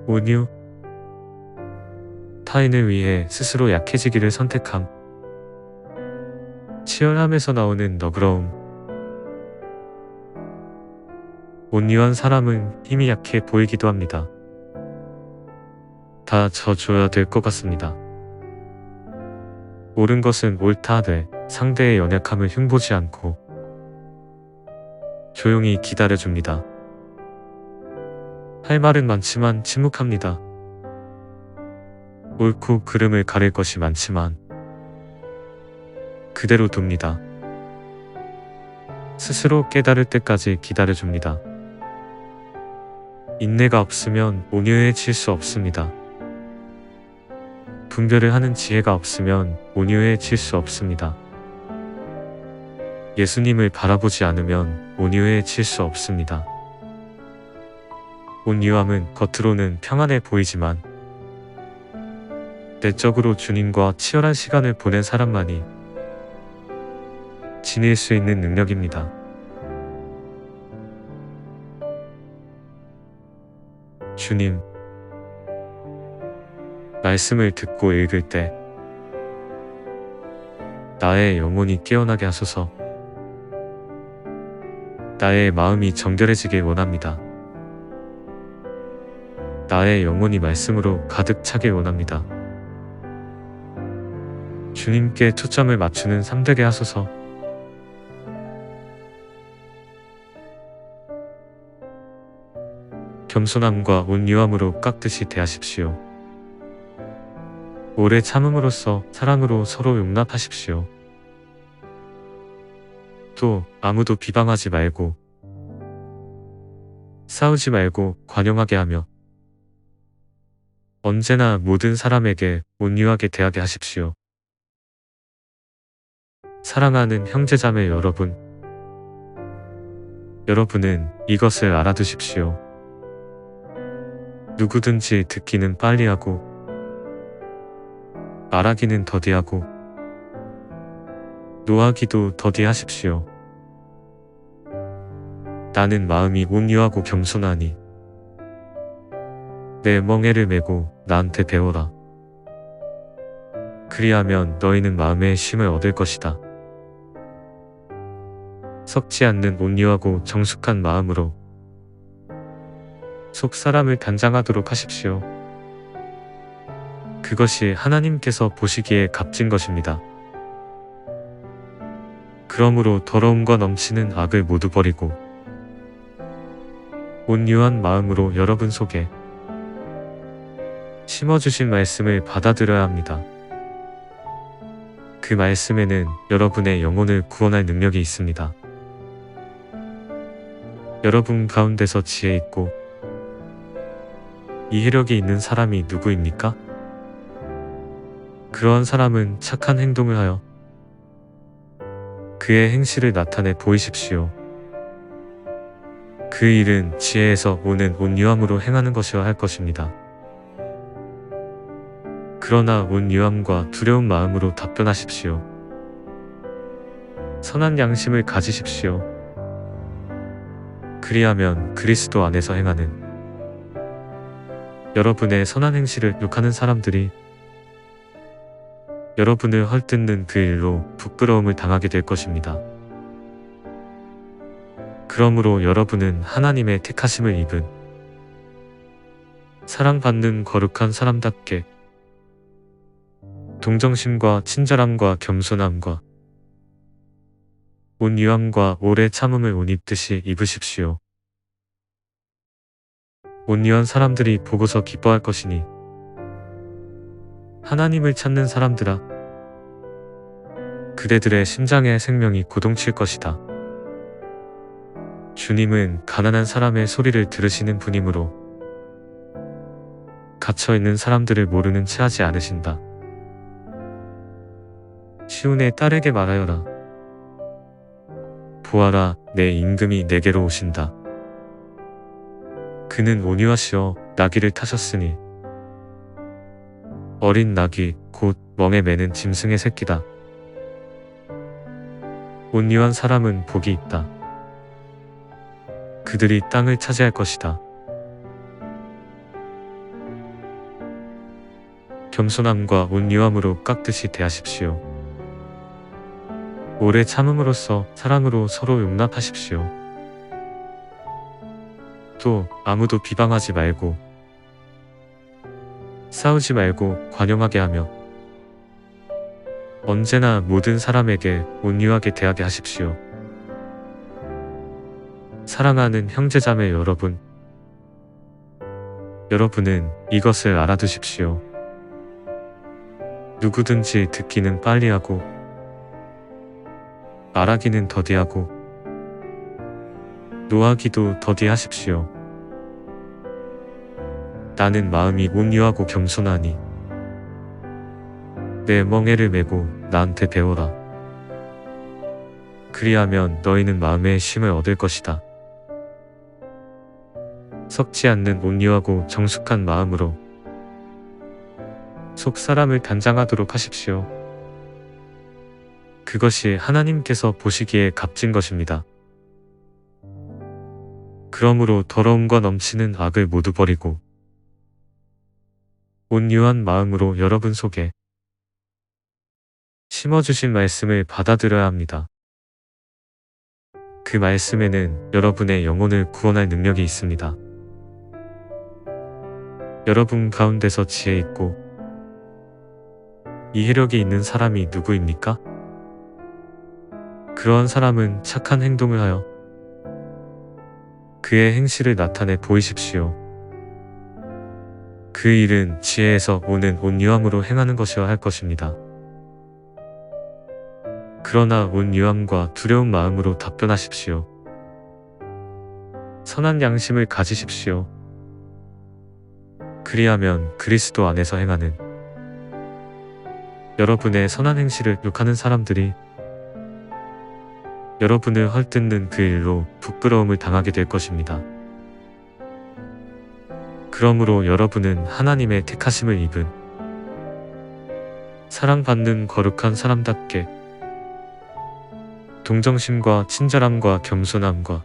온유, 타인을 위해 스스로 약해지기를 선택함. 치열함에서 나오는 너그러움. 온유한 사람은 힘이 약해 보이기도 합니다. 다 져줘야 될 것 같습니다. 옳은 것은 옳다 하되 상대의 연약함을 흉보지 않고 조용히 기다려줍니다. 할 말은 많지만 침묵합니다. 옳고 그름을 가릴 것이 많지만 그대로 둡니다. 스스로 깨달을 때까지 기다려줍니다. 인내가 없으면 온유해질 수 없습니다. 분별을 하는 지혜가 없으면 온유해질 수 없습니다. 예수님을 바라보지 않으면 온유해질 수 없습니다. 온유함은 겉으로는 평안해 보이지만 내적으로 주님과 치열한 시간을 보낸 사람만이 지닐 수 있는 능력입니다. 주님, 말씀을 듣고 읽을 때 나의 영혼이 깨어나게 하소서. 나의 마음이 정결해지길 원합니다. 나의 영혼이 말씀으로 가득 차길 원합니다. 주님께 초점을 맞추는 삶 되게 하소서. 겸손함과 온유함으로 깎듯이 대하십시오. 오래 참음으로써 사랑으로 서로 용납하십시오. 또 아무도 비방하지 말고 싸우지 말고 관용하게 하며 언제나 모든 사람에게 온유하게 대하게 하십시오. 사랑하는 형제자매 여러분은 이것을 알아두십시오. 누구든지 듣기는 빨리 하고 말하기는 더디하고 노하기도 더디하십시오. 나는 마음이 온유하고 겸손하니 내 멍에를 메고 나한테 배워라. 그리하면 너희는 마음의 쉼을 얻을 것이다. 썩지 않는 온유하고 정숙한 마음으로 속 사람을 단장하도록 하십시오. 그것이 하나님께서 보시기에 값진 것입니다. 그러므로 더러움과 넘치는 악을 모두 버리고 온유한 마음으로 여러분 속에 심어주신 말씀을 받아들여야 합니다. 그 말씀에는 여러분의 영혼을 구원할 능력이 있습니다. 여러분 가운데서 지혜 있고 이해력이 있는 사람이 누구입니까? 그러한 사람은 착한 행동을 하여 그의 행실을 나타내 보이십시오. 그 일은 지혜에서 오는 온유함으로 행하는 것이어야 할 것입니다. 그러나 온유함과 두려운 마음으로 답변하십시오. 선한 양심을 가지십시오. 그리하면 그리스도 안에서 행하는 여러분의 선한 행실을 욕하는 사람들이 여러분을 헐뜯는 그 일로 부끄러움을 당하게 될 것입니다. 그러므로 여러분은 하나님의 택하심을 입은 사랑받는 거룩한 사람답게 동정심과 친절함과 겸손함과 온유함과 오래 참음을 옷 입듯이 입으십시오. 온유한 사람들이 보고서 기뻐할 것이니 하나님을 찾는 사람들아, 그대들의 심장에 생명이 고동칠 것이다. 주님은 가난한 사람의 소리를 들으시는 분이므로 갇혀있는 사람들을 모르는 채 하지 않으신다. 시온의 딸에게 말하여라. 보아라, 내 임금이 내게로 오신다. 그는 온유하시어 나귀를 타셨으니 어린 나귀 곧 멍에 매는 짐승의 새끼다. 온유한 사람은 복이 있다. 그들이 땅을 차지할 것이다. 겸손함과 온유함으로 깎듯이 대하십시오. 오래 참음으로써 사랑으로 서로 용납하십시오. 또 아무도 비방하지 말고 싸우지 말고 관용하게 하며 언제나 모든 사람에게 온유하게 대하게 하십시오. 사랑하는 형제자매 여러분, 여러분은 이것을 알아두십시오. 누구든지 듣기는 빨리 하고 말하기는 더디하고 노하기도 더디하십시오. 나는 마음이 온유하고 겸손하니 내 멍에를 메고 나한테 배워라. 그리하면 너희는 마음의 쉼을 얻을 것이다. 섞지 않는 온유하고 정숙한 마음으로 속 사람을 단장하도록 하십시오. 그것이 하나님께서 보시기에 값진 것입니다. 그러므로 더러움과 넘치는 악을 모두 버리고 온유한 마음으로 여러분 속에 심어주신 말씀을 받아들여야 합니다. 그 말씀에는 여러분의 영혼을 구원할 능력이 있습니다. 여러분 가운데서 지혜 있고 이해력이 있는 사람이 누구입니까? 그러한 사람은 착한 행동을 하여 그의 행실을 나타내 보이십시오. 그 일은 지혜에서 오는 온유함으로 행하는 것이어야 할 것입니다. 그러나 온유함과 두려운 마음으로 답변하십시오. 선한 양심을 가지십시오. 그리하면 그리스도 안에서 행하는 여러분의 선한 행실을 욕하는 사람들이 여러분을 헐뜯는 그 일로 부끄러움을 당하게 될 것입니다. 그러므로 여러분은 하나님의 택하심을 입은 사랑받는 거룩한 사람답게 동정심과 친절함과 겸손함과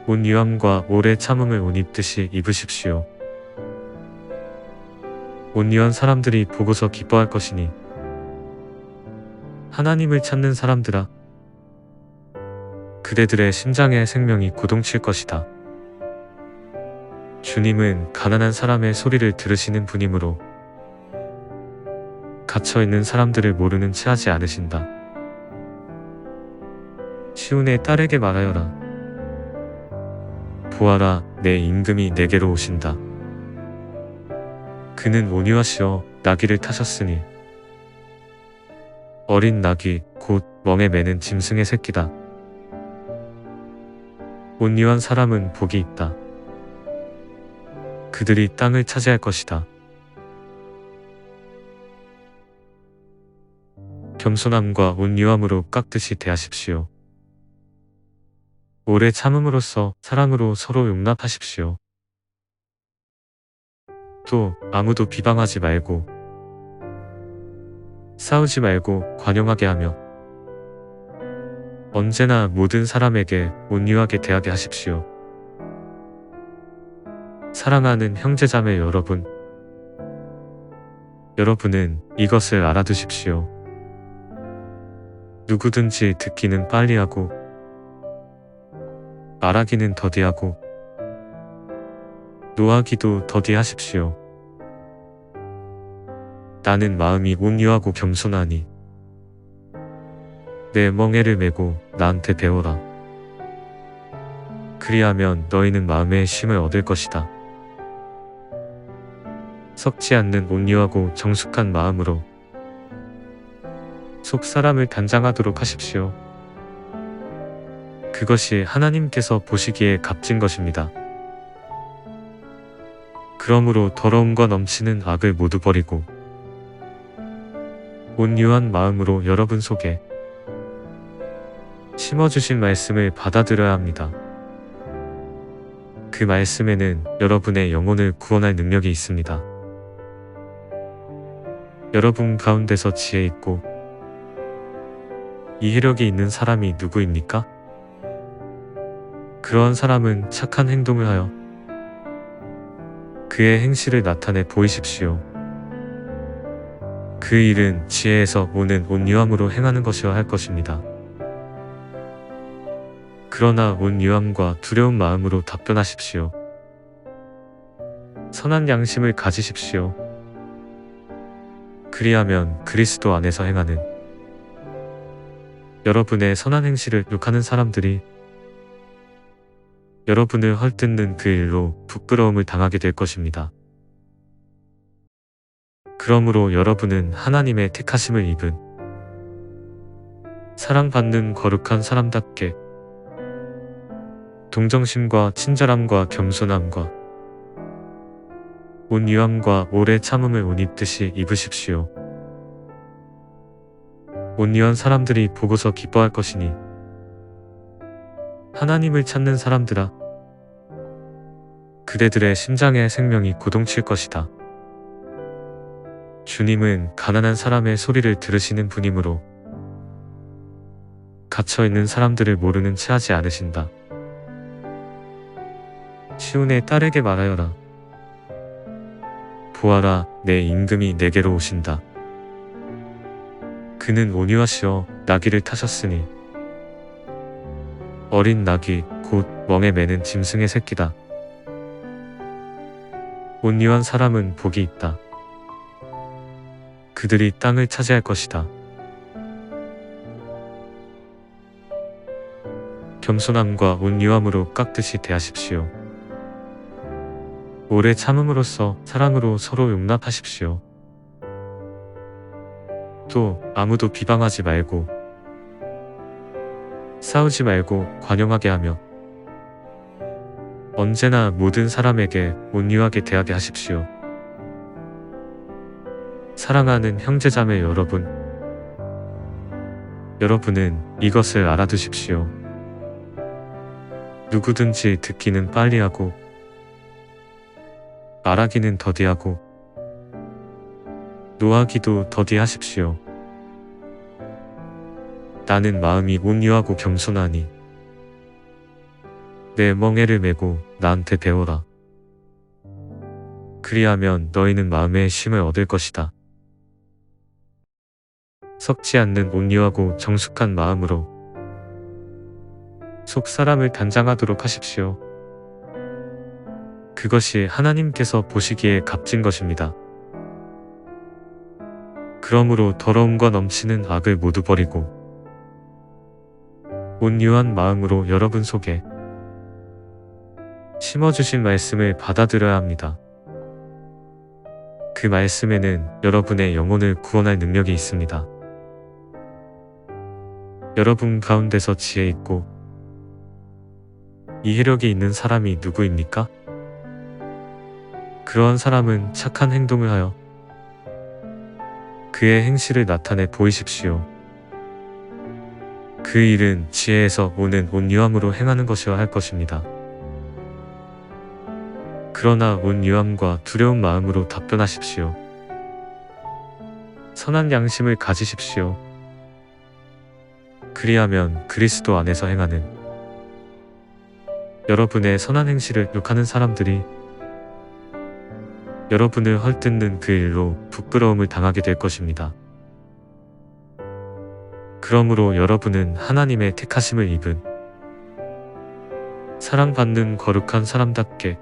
온유함과 오래 참음을 옷 입듯이 입으십시오. 온유한 사람들이 보고서 기뻐할 것이니 하나님을 찾는 사람들아, 그대들의 심장에 생명이 고동칠 것이다. 주님은 가난한 사람의 소리를 들으시는 분이므로 갇혀있는 사람들을 모르는 채 하지 않으신다. 시온의 딸에게 말하여라. 보아라, 내 임금이 내게로 오신다. 그는 온유하시어 나귀를 타셨으니 어린 나귀 곧 멍에 매는 짐승의 새끼다. 온유한 사람은 복이 있다. 그들이 땅을 차지할 것이다. 겸손함과 온유함으로 깎듯이 대하십시오. 오래 참음으로써 사랑으로 서로 용납하십시오. 또 아무도 비방하지 말고 싸우지 말고 관용하게 하며 언제나 모든 사람에게 온유하게 대하게 하십시오. 사랑하는 형제자매 여러분, 여러분은 이것을 알아두십시오. 누구든지 듣기는 빨리 하고 말하기는 더디하고 노하기도 더디하십시오. 나는 마음이 온유하고 겸손하니 내 멍에를 메고 나한테 배워라. 그리하면 너희는 마음의 쉼을 얻을 것이다. 섞지 않는 온유하고 정숙한 마음으로 속 사람을 단장하도록 하십시오. 그것이 하나님께서 보시기에 값진 것입니다. 그러므로 더러움과 넘치는 악을 모두 버리고 온유한 마음으로 여러분 속에 심어주신 말씀을 받아들여야 합니다. 그 말씀에는 여러분의 영혼을 구원할 능력이 있습니다. 여러분 가운데서 지혜 있고 이해력이 있는 사람이 누구입니까? 그러한 사람은 착한 행동을 하여 그의 행실을 나타내 보이십시오. 그 일은 지혜에서 오는 온유함으로 행하는 것이어야 할 것입니다. 그러나 온유함과 두려운 마음으로 답변하십시오. 선한 양심을 가지십시오. 그리하면 그리스도 안에서 행하는 여러분의 선한 행실을 욕하는 사람들이 여러분을 헐뜯는 그 일로 부끄러움을 당하게 될 것입니다. 그러므로 여러분은 하나님의 택하심을 입은 사랑받는 거룩한 사람답게 동정심과 친절함과 겸손함과 온유함과 오래 참음을 옷 입듯이 입으십시오. 온유한 사람들이 보고서 기뻐할 것이니 하나님을 찾는 사람들아, 그대들의 심장에 생명이 고동칠 것이다. 주님은 가난한 사람의 소리를 들으시는 분이므로 갇혀있는 사람들을 모르는 채 하지 않으신다. 시온의 딸에게 말하여라. 보아라, 내 임금이 내게로 오신다. 그는 온유하시어 나귀를 타셨으니 어린 나귀 곧 멍에 매는 짐승의 새끼다. 온유한 사람은 복이 있다. 그들이 땅을 차지할 것이다. 겸손함과 온유함으로 깎듯이 대하십시오. 오래 참음으로써 사랑으로 서로 용납하십시오. 또 아무도 비방하지 말고 싸우지 말고 관용하게 하며 언제나 모든 사람에게 온유하게 대하게 하십시오. 사랑하는 형제자매 여러분은 이것을 알아두십시오. 누구든지 듣기는 빨리 하고 말하기는 더디하고 노하기도 더디하십시오. 나는 마음이 온유하고 겸손하니 내 멍에를 메고 나한테 배워라. 그리하면 너희는 마음의 쉼을 얻을 것이다. 썩지 않는 온유하고 정숙한 마음으로 속 사람을 단장하도록 하십시오. 그것이 하나님께서 보시기에 값진 것입니다. 그러므로 더러움과 넘치는 악을 모두 버리고 온유한 마음으로 여러분 속에 심어주신 말씀을 받아들여야 합니다. 그 말씀에는 여러분의 영혼을 구원할 능력이 있습니다. 여러분 가운데서 지혜 있고 이해력이 있는 사람이 누구입니까? 그러한 사람은 착한 행동을 하여 그의 행실을 나타내 보이십시오. 그 일은 지혜에서 오는 온유함으로 행하는 것이어야 할 것입니다. 그러나 온유함과 두려운 마음으로 답변하십시오. 선한 양심을 가지십시오. 그리하면 그리스도 안에서 행하는 여러분의 선한 행실을 욕하는 사람들이 여러분을 헐뜯는 그 일로 부끄러움을 당하게 될 것입니다. 그러므로 여러분은 하나님의 택하심을 입은 사랑받는 거룩한 사람답게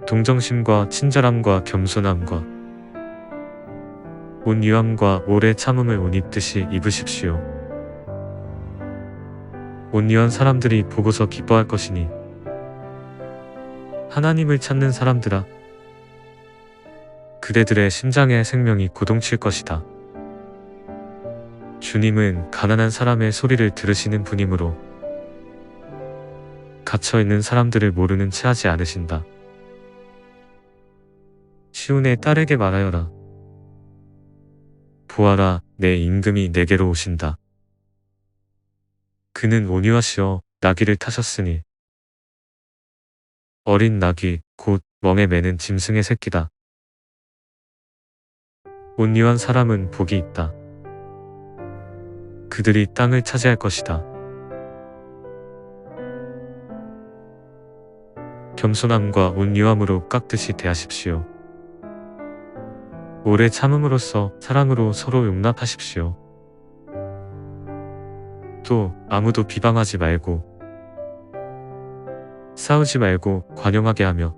동정심과 친절함과 겸손함과 온유함과 오래 참음을 옷 입듯이 입으십시오. 온유한 사람들이 보고서 기뻐할 것이니 하나님을 찾는 사람들아, 그대들의 심장에 생명이 고동칠 것이다. 주님은 가난한 사람의 소리를 들으시는 분이므로 갇혀있는 사람들을 모르는 채 하지 않으신다. 시온의 딸에게 말하여라. 보아라, 내 임금이 내게로 오신다. 그는 온유하시어 나귀를 타셨으니 어린 나귀 곧 멍에 매는 짐승의 새끼다. 온유한 사람은 복이 있다. 그들이 땅을 차지할 것이다. 겸손함과 온유함으로 깎듯이 대하십시오. 오래 참음으로써 사랑으로 서로 용납하십시오. 또 아무도 비방하지 말고 싸우지 말고 관용하게 하며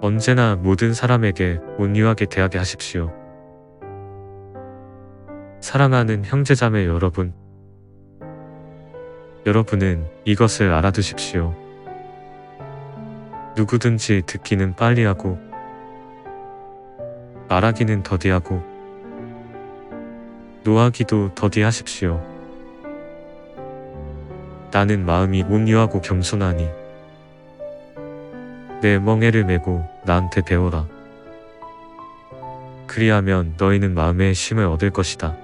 언제나 모든 사람에게 온유하게 대하게 하십시오. 사랑하는 형제자매 여러분, 여러분은 이것을 알아두십시오. 누구든지 듣기는 빨리 하고 말하기는 더디하고 노하기도 더디하십시오. 나는 마음이 온유하고 겸손하니 내 멍에를 메고 나한테 배워라. 그리하면 너희는 마음의 쉼을 얻을 것이다.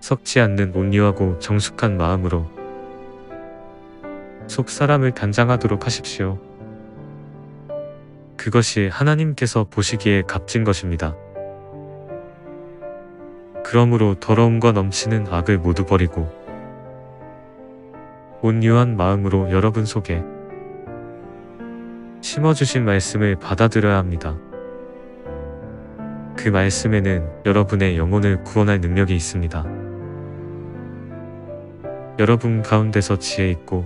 섞지 않는 온유하고 정숙한 마음으로 속 사람을 단장하도록 하십시오. 그것이 하나님께서 보시기에 값진 것입니다. 그러므로 더러움과 넘치는 악을 모두 버리고 온유한 마음으로 여러분 속에 심어주신 말씀을 받아들여야 합니다. 그 말씀에는 여러분의 영혼을 구원할 능력이 있습니다. 여러분 가운데서 지혜 있고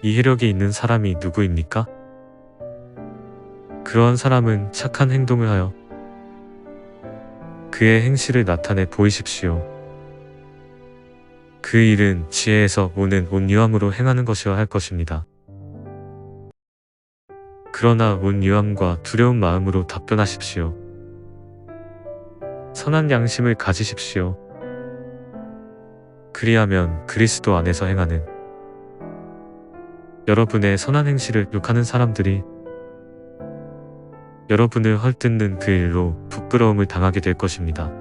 이해력이 있는 사람이 누구입니까? 그러한 사람은 착한 행동을 하여 그의 행실을 나타내 보이십시오. 그 일은 지혜에서 오는 온유함으로 행하는 것이어야 할 것입니다. 그러나 온유함과 두려운 마음으로 답변하십시오. 선한 양심을 가지십시오. 그리하면 그리스도 안에서 행하는 여러분의 선한 행실을 욕하는 사람들이 여러분을 헐뜯는 그 일로 부끄러움을 당하게 될 것입니다.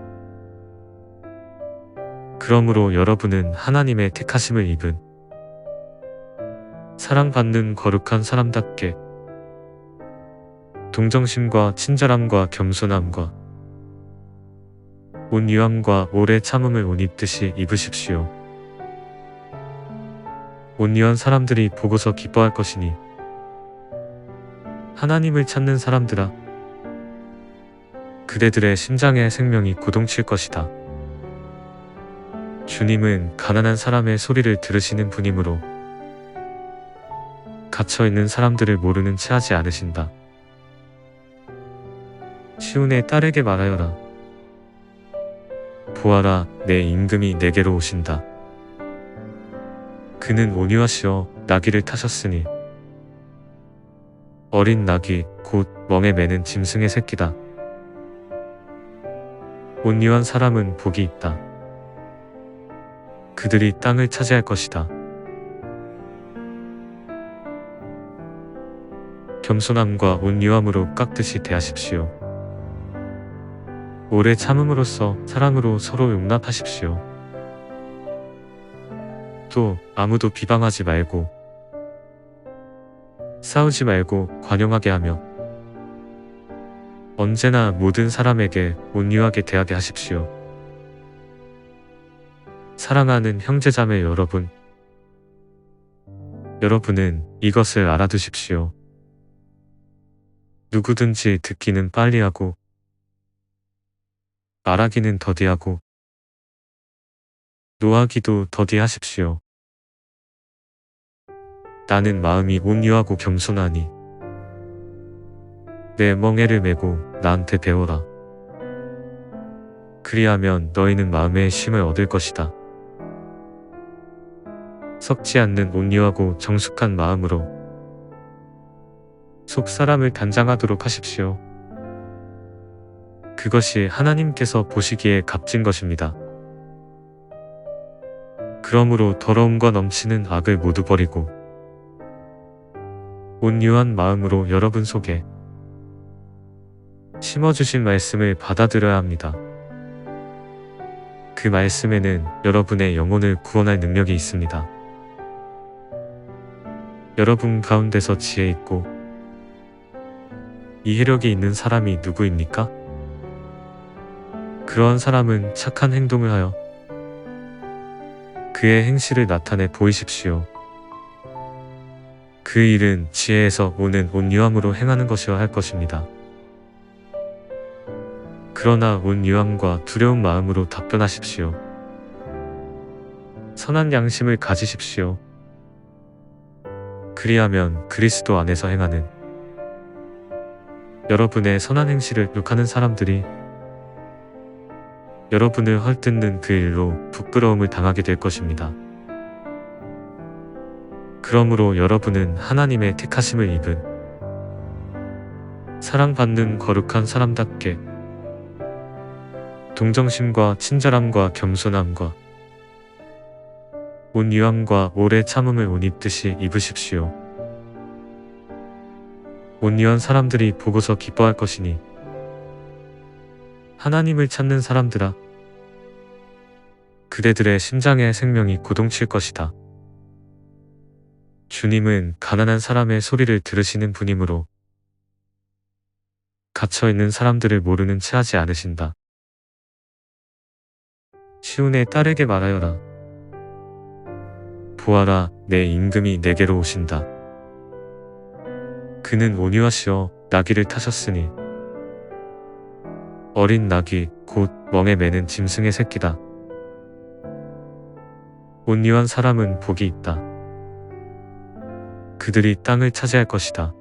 그러므로 여러분은 하나님의 택하심을 입은 사랑받는 거룩한 사람답게 동정심과 친절함과 겸손함과 온유함과 오래 참음을 옷 입듯이 입으십시오. 온유한 사람들이 보고서 기뻐할 것이니 하나님을 찾는 사람들아, 그대들의 심장에 생명이 고동칠 것이다. 주님은 가난한 사람의 소리를 들으시는 분이므로 갇혀있는 사람들을 모르는 채 하지 않으신다. 시온의 딸에게 말하여라. 보아라, 내 임금이 내게로 오신다. 그는 온유하시어 나귀를 타셨으니 어린 나귀 곧 멍에 매는 짐승의 새끼다. 온유한 사람은 복이 있다. 그들이 땅을 차지할 것이다. 겸손함과 온유함으로 깎듯이 대하십시오. 오래 참음으로써 사랑으로 서로 용납하십시오. 또 아무도 비방하지 말고 싸우지 말고 관용하게 하며 언제나 모든 사람에게 온유하게 대하게 하십시오. 사랑하는 형제자매 여러분, 여러분은 이것을 알아두십시오. 누구든지 듣기는 빨리 하고 말하기는 더디하고 노하기도 더디하십시오. 나는 마음이 온유하고 겸손하니 내 멍에를 메고 나한테 배워라. 그리하면 너희는 마음의 쉼을 얻을 것이다. 섞지 않는 온유하고 정숙한 마음으로 속 사람을 단장하도록 하십시오. 그것이 하나님께서 보시기에 값진 것입니다. 그러므로 더러움과 넘치는 악을 모두 버리고 온유한 마음으로 여러분 속에 심어주신 말씀을 받아들여야 합니다. 그 말씀에는 여러분의 영혼을 구원할 능력이 있습니다. 여러분 가운데서 지혜 있고 이해력이 있는 사람이 누구입니까? 그러한 사람은 착한 행동을 하여 그의 행실을 나타내 보이십시오. 그 그 일은 지혜에서 오는 온유함으로 행하는 것이어야 할 것입니다. 그러나 온유함과 두려운 마음으로 답변하십시오. 선한 양심을 가지십시오. 그리하면 그리스도 안에서 행하는 여러분의 선한 행실을 욕하는 사람들이 여러분을 헐뜯는 그 일로 부끄러움을 당하게 될 것입니다. 그러므로 여러분은 하나님의 택하심을 입은 사랑받는 거룩한 사람답게 동정심과 친절함과 겸손함과 온유함과 오래 참음을 옷 입듯이 입으십시오. 온유한 사람들이 보고서 기뻐할 것이니 하나님을 찾는 사람들아, 그대들의 심장에 생명이 고동칠 것이다. 주님은 가난한 사람의 소리를 들으시는 분이므로 갇혀있는 사람들을 모르는 채 하지 않으신다. 시온의 딸에게 말하여라. 보아라, 내 임금이 내게로 오신다. 그는 온유하시어 나귀를 타셨으니 어린 나귀 곧 멍에 매는 짐승의 새끼다. 온유한 사람은 복이 있다. 그들이 땅을 차지할 것이다.